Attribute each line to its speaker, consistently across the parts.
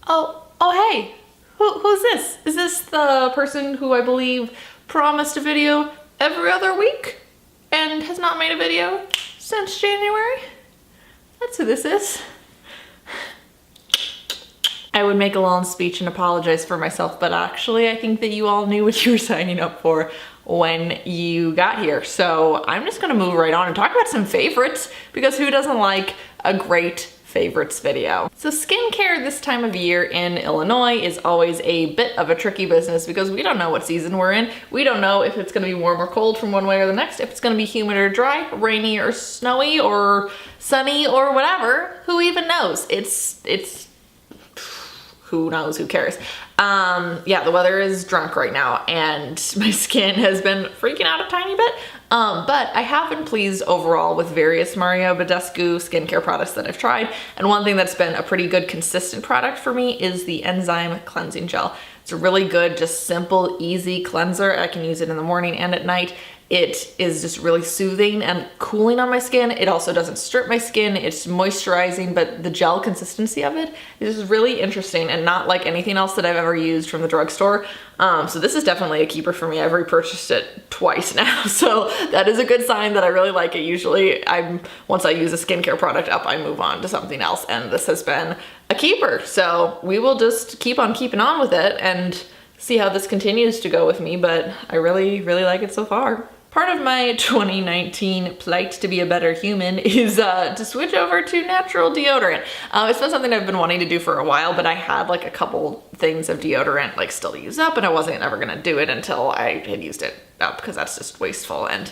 Speaker 1: Oh, hey, who's this? Is this the person who I believe promised a video every other week and has not made a video since January? That's who this is. I would make a long speech and apologize for myself, but actually I think that you all knew what you were signing up for when you got here. So I'm just gonna move right on and talk about some favorites, because who doesn't like a great favorites video? So skincare this time of year in Illinois is always a bit of a tricky business because we don't know what season we're in. We don't know if it's gonna be warm or cold from one way or the next, if it's gonna be humid or dry, rainy or snowy or sunny or whatever. Who even knows? It's who knows, who cares? Yeah, the weather is drunk right now and my skin has been freaking out a tiny bit. But I have been pleased overall with various Mario Badescu skincare products that I've tried. And one thing that's been a pretty good consistent product for me is the Enzyme cleansing gel. It's a really good, just simple, easy cleanser. I can use it in the morning and at night. It is just really soothing and cooling on my skin. It also doesn't strip my skin. It's moisturizing, but the gel consistency of it is really interesting and not like anything else that I've ever used from the drugstore. So this is definitely a keeper for me. I've repurchased it twice now. So that is a good sign that I really like it. Usually once I use a skincare product up, I move on to something else. And this has been a keeper. So we will just keep on keeping on with it and see how this continues to go with me. But I really, really like it so far. Part of my 2019 plight to be a better human is to switch over to natural deodorant. It's been something I've been wanting to do for a while, but I had like a couple things of deodorant like still to use up, and I wasn't ever gonna do it until I had used it up because that's just wasteful and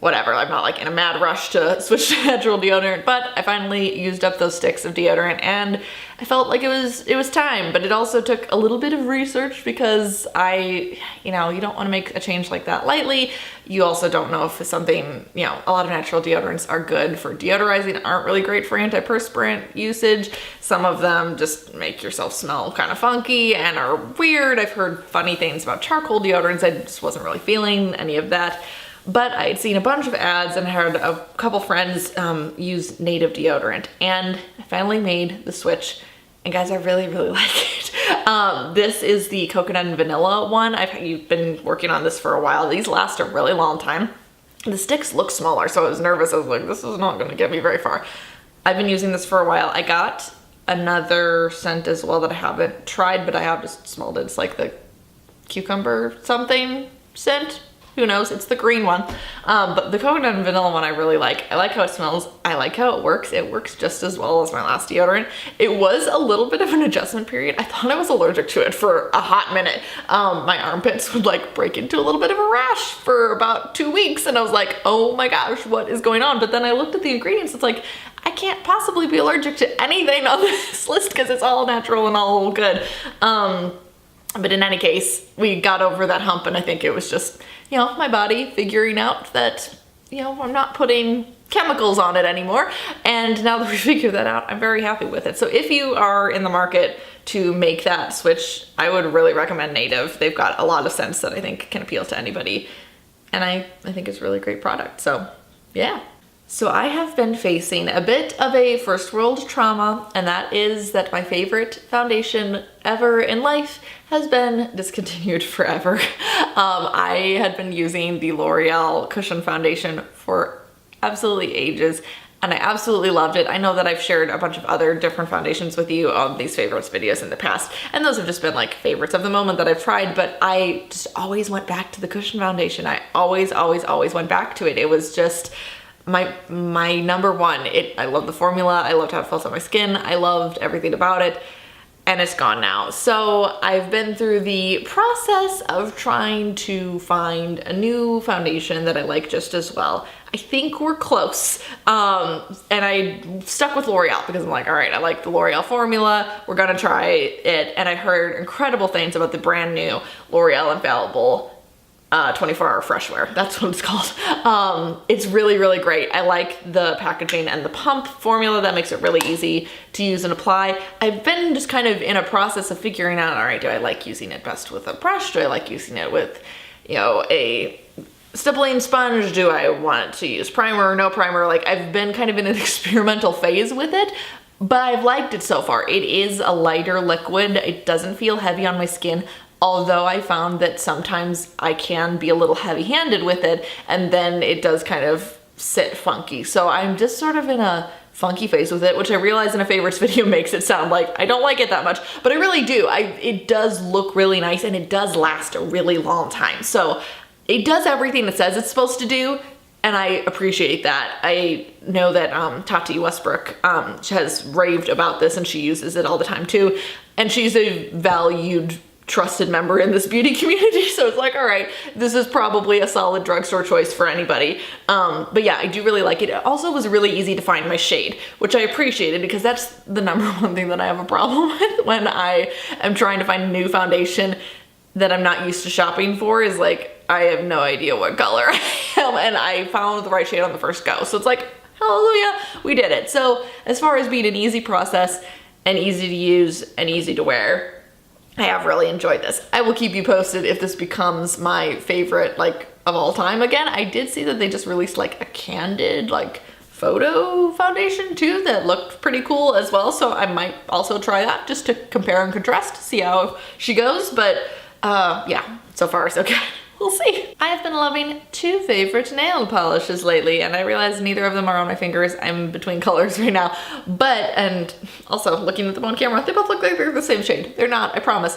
Speaker 1: whatever. I'm not like in a mad rush to switch to natural deodorant, but I finally used up those sticks of deodorant and I felt like it was time, but it also took a little bit of research because you don't want to make a change like that lightly. You also don't know if it's something, a lot of natural deodorants are good for deodorizing, aren't really great for antiperspirant usage. Some of them just make yourself smell kind of funky and are weird. I've heard funny things about charcoal deodorants. I just wasn't really feeling any of that. But I had seen a bunch of ads and heard a couple friends use native deodorant, and I finally made the switch. And guys, I really, really like it. This is the coconut and vanilla one. I've been working on this for a while. These last a really long time. The sticks look smaller, so I was nervous. I was like, this is not gonna get me very far. I've been using this for a while. I got another scent as well that I haven't tried, but I have just smelled it. It's like the cucumber something scent. Who knows? It's the green one. But the coconut and vanilla one I really like. I like how it smells. I like how it works. It works just as well as my last deodorant. It was a little bit of an adjustment period. I thought I was allergic to it for a hot minute. My armpits would like break into a little bit of a rash for about 2 weeks. And I was like, oh my gosh, what is going on? But then I looked at the ingredients. It's like, I can't possibly be allergic to anything on this list because it's all natural and all good. But in any case, we got over that hump, and I think it was just, my body figuring out that, I'm not putting chemicals on it anymore. And now that we figured that out, I'm very happy with it. So if you are in the market to make that switch, I would really recommend Native. They've got a lot of scents that I think can appeal to anybody. And I think it's a really great product. So yeah. So I have been facing a bit of a first world trauma, and that is that my favorite foundation ever in life has been discontinued forever. I had been using the L'Oreal Cushion Foundation for absolutely ages, and I absolutely loved it. I know that I've shared a bunch of other different foundations with you on these favorites videos in the past, and those have just been like favorites of the moment that I've tried, but I just always went back to the Cushion Foundation. I always went back to it. It was just my number one. I love the formula. I loved how it felt on my skin. I loved everything about it, and it's gone now. So I've been through the process of trying to find a new foundation that I like just as well. I think we're close. And I stuck with L'Oreal because I'm like, all right, I like the L'Oreal formula. We're gonna try it. And I heard incredible things about the brand new L'Oreal Infallible 24-hour fresh wear. That's what it's called. It's really, really great. I like the packaging and the pump formula that makes it really easy to use and apply. I've been just kind of in a process of figuring out, all right, do I like using it best with a brush? Do I like using it with, a stippling sponge? Do I want to use primer or no primer? Like, I've been kind of in an experimental phase with it, but I've liked it so far. It is a lighter liquid. It doesn't feel heavy on my skin, although I found that sometimes I can be a little heavy-handed with it, and then it does kind of sit funky. So I'm just sort of in a funky phase with it, which I realize in a favorites video makes it sound like I don't like it that much, but I really do. It does look really nice, and it does last a really long time. So it does everything it says it's supposed to do, and I appreciate that. I know that Tati Westbrook she has raved about this, and she uses it all the time too. And she's a valued, trusted member in this beauty community, so it's like, all right, this is probably a solid drugstore choice for anybody. But yeah, I do really like it. It also was really easy to find my shade, which I appreciated, because that's the number one thing that I have a problem with when I am trying to find a new foundation that I'm not used to shopping for, is like, I have no idea what color I am, and I found the right shade on the first go. So it's like, hallelujah, we did it. So as far as being an easy process and easy to use and easy to wear, I have really enjoyed this. I will keep you posted if this becomes my favorite, like, of all time again. I did see that they just released like a candid, like, photo foundation too that looked pretty cool as well. So I might also try that just to compare and contrast, see how she goes. But yeah, so far so good. We'll see. I have been loving two favorite nail polishes lately, and I realize neither of them are on my fingers. I'm between colors right now. But, and also looking at them on camera, they both look like they're the same shade. They're not, I promise.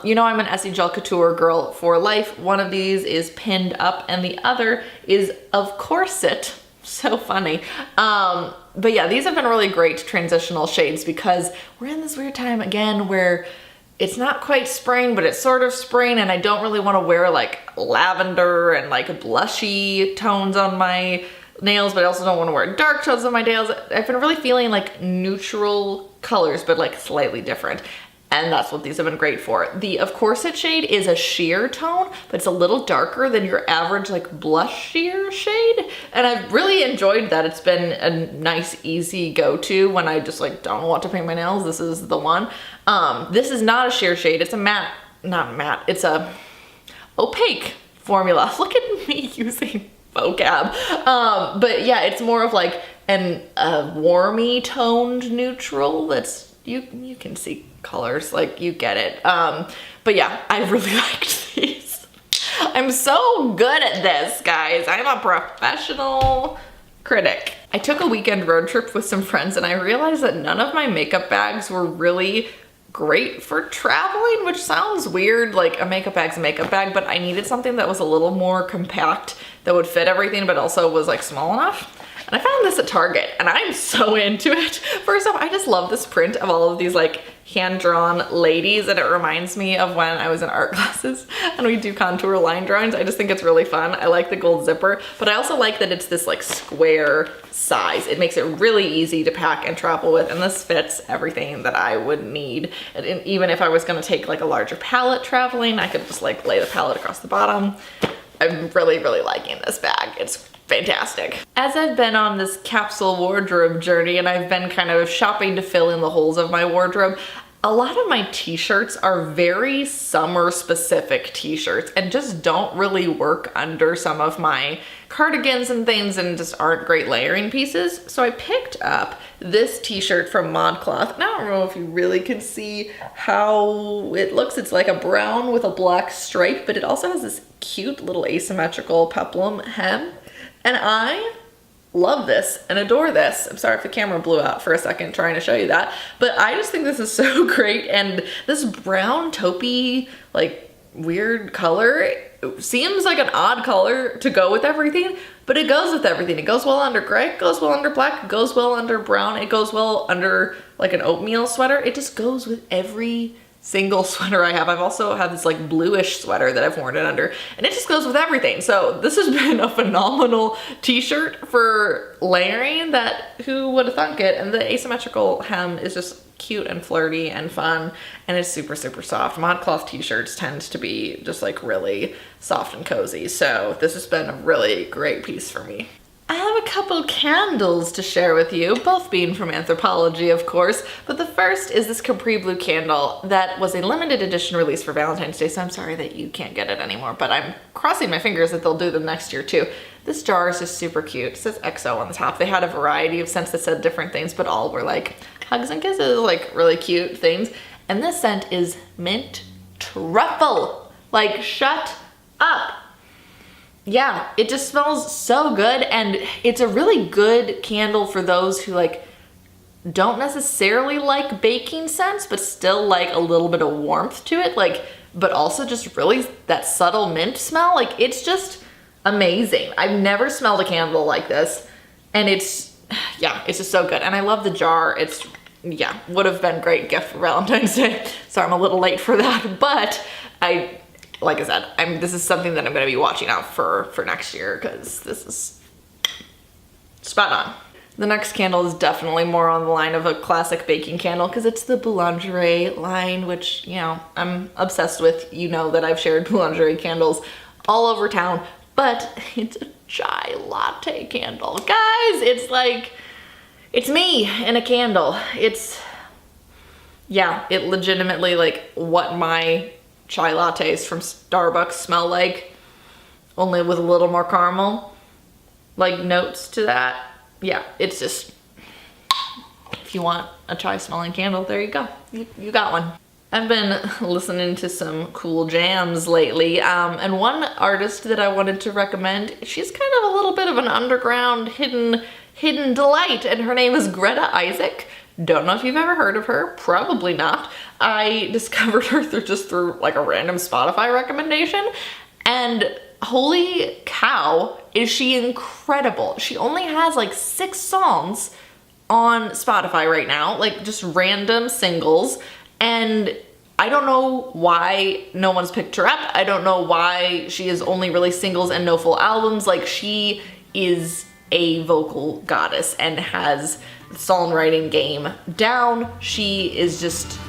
Speaker 1: You know I'm an Essie Gel Couture girl for life. One of these is pinned up, and the other is of Corset. So funny. But yeah, these have been really great transitional shades, because we're in this weird time again where it's not quite spring, but it's sort of spring, and I don't really want to wear like lavender and like blushy tones on my nails, but I also don't want to wear dark tones on my nails. I've been really feeling like neutral colors, but like slightly different. And that's what these have been great for. The Of Corset shade is a sheer tone, but it's a little darker than your average like blush sheer shade. And I've really enjoyed that. It's been a nice, easy go-to when I just like don't want to paint my nails. This is the one. This is not a sheer shade. It's a matte, not matte, it's a opaque formula. Look at me using vocab. But yeah, it's more of like a warmy toned neutral that's, you can see colors, like you get it. But yeah, I really liked these. I'm so good at this, guys. I'm a professional critic. I took a weekend road trip with some friends, and I realized that none of my makeup bags were really great for traveling, which sounds weird, like a makeup bag's a makeup bag, but I needed something that was a little more compact, that would fit everything, but also was like small enough. And I found this at Target, and I'm so into it. First off, I just love this print of all of these like hand-drawn ladies, and it reminds me of when I was in art classes and we do contour line drawings. I just think it's really fun. I like the gold zipper, but I also like that it's this like square size. It makes it really easy to pack and travel with, and this fits everything that I would need. And even if I was gonna take like a larger palette traveling, I could just like lay the palette across the bottom. I'm really, really liking this bag. It's fantastic. As I've been on this capsule wardrobe journey, and I've been kind of shopping to fill in the holes of my wardrobe, a lot of my t-shirts are very summer specific t-shirts and just don't really work under some of my cardigans and things, and just aren't great layering pieces. So I picked up this t-shirt from ModCloth. And I don't know if you really can see how it looks. It's like a brown with a black stripe, but it also has this cute little asymmetrical peplum hem. And I love this and adore this. I'm sorry if the camera blew out for a second trying to show you that, but I just think this is so great. And this brown taupey, like weird color, it seems like an odd color to go with everything, but it goes with everything. It goes well under gray, it goes well under black, it goes well under brown, it goes well under like an oatmeal sweater. It just goes with every single sweater I have. I've also had this like bluish sweater that I've worn it under, and it just goes with everything. So this has been a phenomenal t-shirt for layering, that who would have thunk it. And the asymmetrical hem is just cute and flirty and fun, and it's super, super soft. ModCloth t-shirts tend to be just like really soft and cozy. So this has been a really great piece for me. I have a couple candles to share with you, both being from Anthropologie, of course, but the first is this Capri blue candle that was a limited edition release for Valentine's Day, so I'm sorry that you can't get it anymore, but I'm crossing my fingers that they'll do them next year too. This jar is just super cute. It says XO on the top. They had a variety of scents that said different things, but all were like hugs and kisses, like really cute things. And this scent is Mint Truffle. Like, shut up. Yeah, it just smells so good, and it's a really good candle for those who like don't necessarily like baking scents, but still like a little bit of warmth to it, like, but also just really that subtle mint smell. Like, it's just amazing. I've never smelled a candle like this, and it's, yeah, it's just so good. And I love the jar. It's, yeah, would have been a great gift for Valentine's Day. Sorry, I'm a little late for that, but like I said, this is something that I'm going to be watching out for next year, because this is spot on. The next candle is definitely more on the line of a classic baking candle, because it's the Boulangerie line, which, you know, I'm obsessed with. You know that I've shared Boulangerie candles all over town, but it's a chai latte candle. Guys, it's like, it's me in a candle. It's, yeah, it legitimately, like, what my chai lattes from Starbucks smell like, only with a little more caramel, like, notes to that. Yeah, it's just, if you want a chai smelling candle, there you go. You got one. I've been listening to some cool jams lately, and one artist that I wanted to recommend, she's kind of a little bit of an underground hidden delight, and her name is Greta Isaac. Don't know if you've ever heard of her, probably not. I discovered her through like a random Spotify recommendation, and holy cow, is she incredible. She only has like 6 songs on Spotify right now, like just random singles, and I don't know why no one's picked her up. I don't know why she is only released singles and no full albums. Like, she is a vocal goddess and has the songwriting game down. She is just,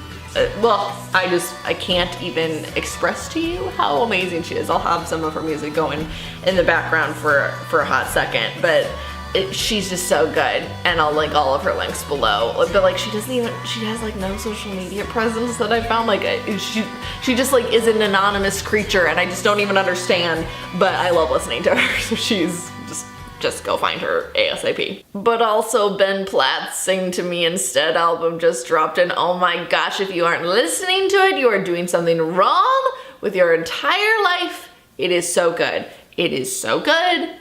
Speaker 1: well, I can't even express to you how amazing she is. I'll have some of her music going in the background for a hot second, but she's just so good, and I'll link all of her links below. But like, she has like no social media presence that I found. Like, she just like is an anonymous creature, and I just don't even understand, but I love listening to her. So she's just go find her ASAP. But also, Ben Platt's Sing to Me Instead album just dropped, and oh my gosh, if you aren't listening to it, you are doing something wrong with your entire life. It is so good. It is so good.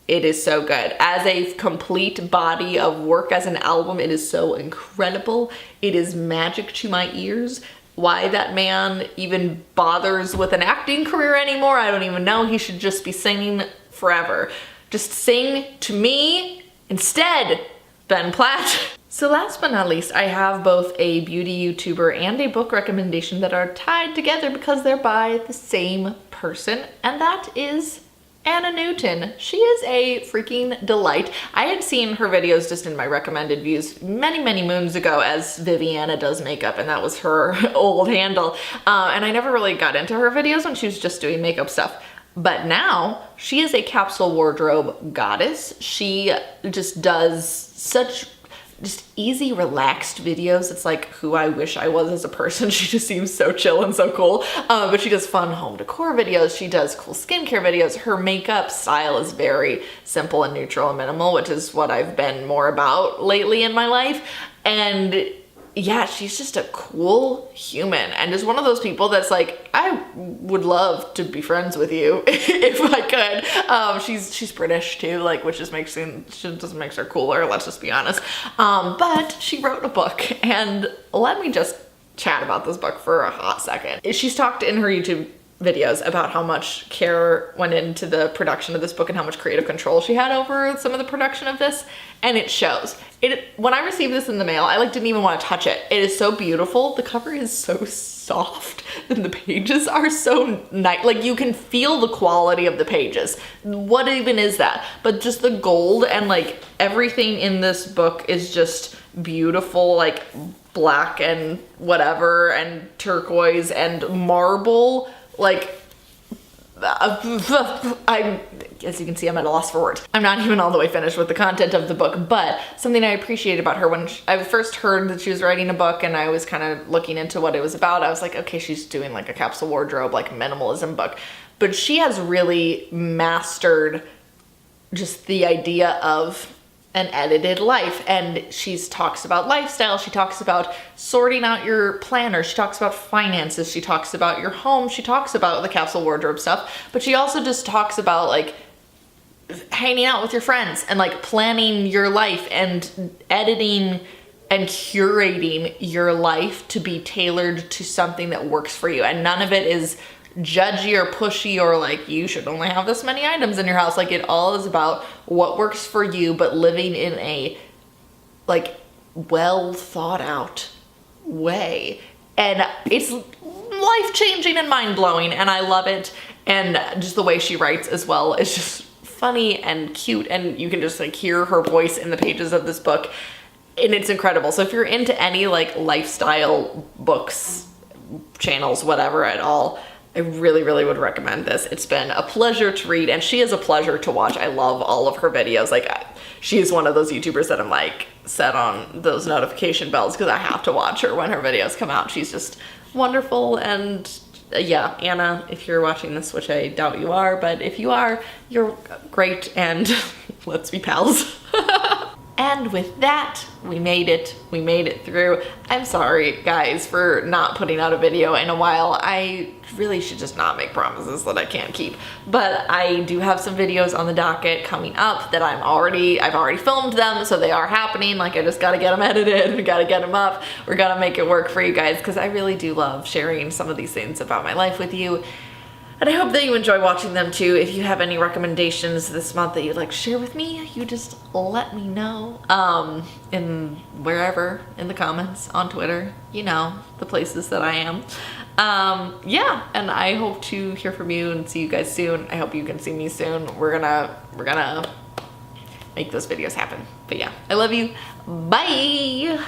Speaker 1: It is so good. As a complete body of work, as an album, it is so incredible. It is magic to my ears. Why that man even bothers with an acting career anymore, I don't even know. He should just be singing forever. Just sing to me instead, Ben Platt. So last but not least, I have both a beauty YouTuber and a book recommendation that are tied together because they're by the same person, and that is Anna Newton. She is a freaking delight. I had seen her videos just in my recommended views many moons ago as Viviana Does Makeup, and that was her old handle. And I never really got into her videos when she was just doing makeup stuff. But now she is a capsule wardrobe goddess. She just does such just easy, relaxed videos. It's like who I wish I was as a person. She just seems so chill and so cool. But she does fun home decor videos. She does cool skincare videos. Her makeup style is very simple and neutral and minimal, which is what I've been more about lately in my life. And yeah, she's just a cool human, and is one of those people that's like, I would love to be friends with you if I could. She's British too, like, which just makes her cooler, let's just be honest. But she wrote a book, and let me just chat about this book for a hot second. She's talked in her YouTube videos about how much care went into the production of this book and how much creative control she had over some of the production of this, and it shows. When I received this in the mail, I like didn't even want to touch it. It is so beautiful. The cover is so soft, and the pages are so nice. Like, you can feel the quality of the pages. What even is that? But just the gold, and like everything in this book is just beautiful, like black and whatever, and turquoise and marble. Like, as you can see, I'm at a loss for words. I'm not even all the way finished with the content of the book, but something I appreciate about her, when I first heard that she was writing a book and I was kind of looking into what it was about, I was like, okay, she's doing like a capsule wardrobe, like minimalism book. But she has really mastered just the idea of an edited life, and she talks about lifestyle, she talks about sorting out your planner, she talks about finances, she talks about your home, she talks about the capsule wardrobe stuff, but she also just talks about like hanging out with your friends and like planning your life and editing and curating your life to be tailored to something that works for you. And none of it is judgy or pushy or like you should only have this many items in your house. Like it all is about what works for you, but living in a like well thought out way. And it's life-changing and mind-blowing, and I love it. And just the way she writes as well is just funny and cute, and you can just like hear her voice in the pages of this book, and it's incredible. So if you're into any like lifestyle books, channels, whatever at all, I really, really would recommend this. It's been a pleasure to read, and she is a pleasure to watch. I love all of her videos. Like, she is one of those YouTubers that I'm like set on those notification bells because I have to watch her when her videos come out. She's just wonderful. And yeah, Anna, if you're watching this, which I doubt you are, but if you are, you're great, and let's be pals. And with that, we made it. We made it through. I'm sorry, guys, for not putting out a video in a while. I really should just not make promises that I can't keep. But I do have some videos on the docket coming up that I've already filmed them, so they are happening. Like, I just gotta get them edited. We gotta get them up. We're gonna make it work for you guys, because I really do love sharing some of these things about my life with you. And I hope that you enjoy watching them too. If you have any recommendations this month that you'd like to share with me, you just let me know. In wherever, in the comments, on Twitter, you know, the places that I am. Yeah, and I hope to hear from you and see you guys soon. I hope you can see me soon. We're gonna make those videos happen. But yeah, I love you. Bye.